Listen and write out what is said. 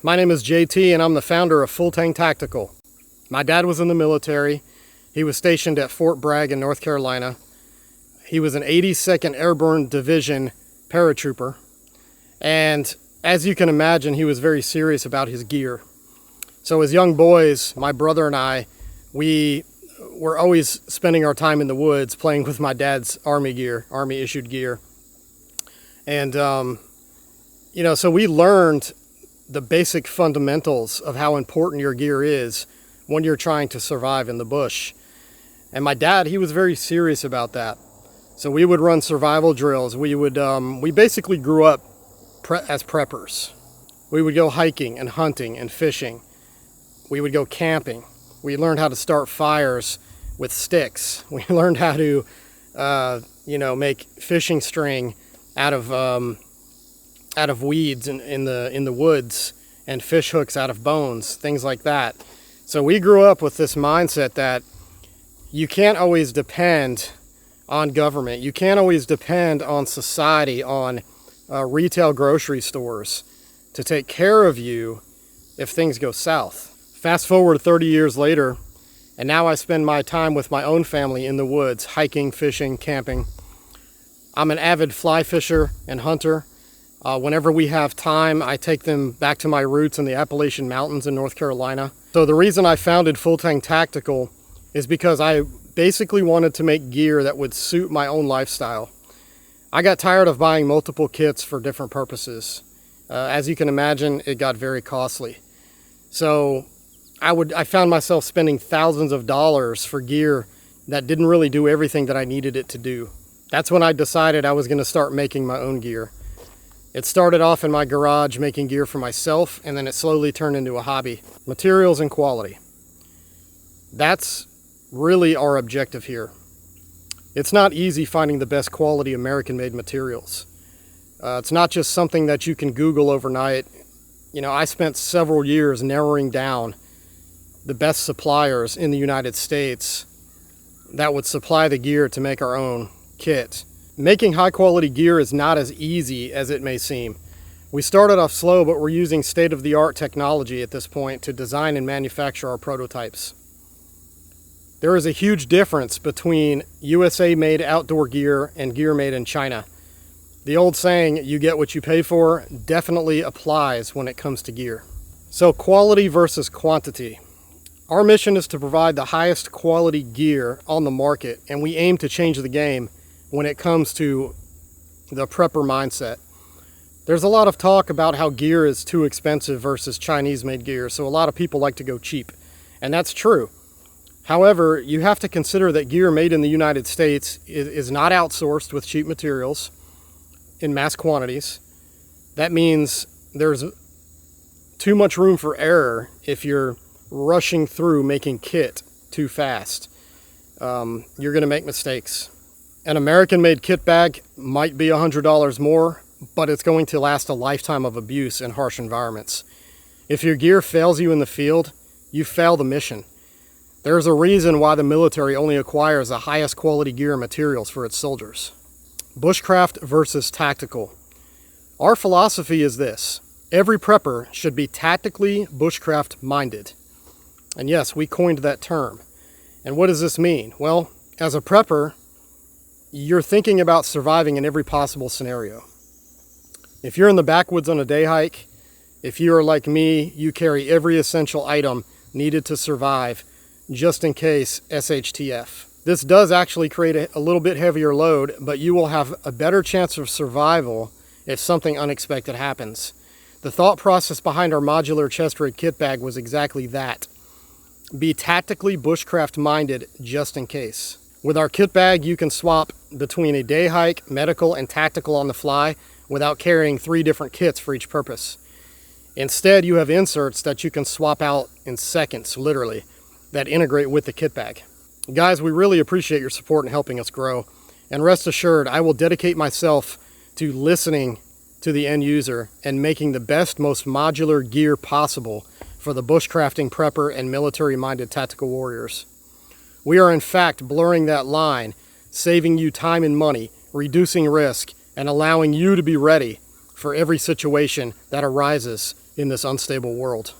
My name is JT and I'm the founder of FullTang Tactical. My dad was in the military. He was stationed at Fort Bragg in North Carolina. He was an 82nd Airborne Division paratrooper. And as you can imagine, he was very serious about his gear. So as young boys, my brother and I, we were always spending our time in the woods playing with my dad's Army gear, Army issued gear. And, so we learned the basic fundamentals of how important your gear is when you're trying to survive in the bush. And my dad, he was very serious about that. So we would run survival drills. We basically grew up as preppers. We would go hiking and hunting and fishing. We would go camping. We learned how to start fires with sticks. We learned how to, make fishing string out of weeds in the woods, and fish hooks out of bones, things like that. So we grew up with this mindset that you can't always depend on government. You can't always depend on society, on retail grocery stores to take care of you if things go south. Fast forward 30 years later, and now I spend my time with my own family in the woods, hiking, fishing, camping. I'm an avid fly fisher and hunter. Whenever we have time, I take them back to my roots in the Appalachian Mountains in North Carolina. So the reason I founded FullTang Tactical is because I basically wanted to make gear that would suit my own lifestyle. I got tired of buying multiple kits for different purposes. As you can imagine, it got very costly. So I found myself spending thousands of dollars for gear that didn't really do everything that I needed it to do. That's when I decided I was going to start making my own gear. It started off in my garage making gear for myself, and then it slowly turned into a hobby. Materials and quality. That's really our objective here. It's not easy finding the best quality American-made materials. It's not just something that you can Google overnight. I spent several years narrowing down the best suppliers in the United States that would supply the gear to make our own kit. Making high quality gear is not as easy as it may seem. We started off slow, but we're using state-of-the-art technology at this point to design and manufacture our prototypes. There is a huge difference between USA-made outdoor gear and gear made in China. The old saying, you get what you pay for, definitely applies when it comes to gear. So quality versus quantity. Our mission is to provide the highest quality gear on the market, and we aim to change the game when it comes to the prepper mindset. There's a lot of talk about how gear is too expensive versus Chinese-made gear, so a lot of people like to go cheap, and that's true. However, you have to consider that gear made in the United States is not outsourced with cheap materials in mass quantities. That means there's too much room for error if you're rushing through making kit too fast. You're going to make mistakes. An American-made kit bag might be $100 more, but it's going to last a lifetime of abuse in harsh environments. If your gear fails you in the field, you fail the mission. There's a reason why the military only acquires the highest quality gear and materials for its soldiers. Bushcraft versus tactical. Our philosophy is this: every prepper should be tactically bushcraft-minded. And yes, we coined that term. And what does this mean? Well, as a prepper, you're thinking about surviving in every possible scenario. If you're in the backwoods on a day hike, if you're like me, you carry every essential item needed to survive, just in case SHTF. This does actually create a little bit heavier load, but you will have a better chance of survival if something unexpected happens. The thought process behind our modular chest rig kit bag was exactly that. Be tactically bushcraft minded just in case. With our kit bag, you can swap between a day hike, medical, and tactical on the fly without carrying 3 different kits for each purpose. Instead, you have inserts that you can swap out in seconds, literally, that integrate with the kit bag. Guys, we really appreciate your support in helping us grow. And rest assured, I will dedicate myself to listening to the end user and making the best, most modular gear possible for the bushcrafting prepper and military-minded tactical warriors. We are in fact blurring that line, saving you time and money, reducing risk, and allowing you to be ready for every situation that arises in this unstable world.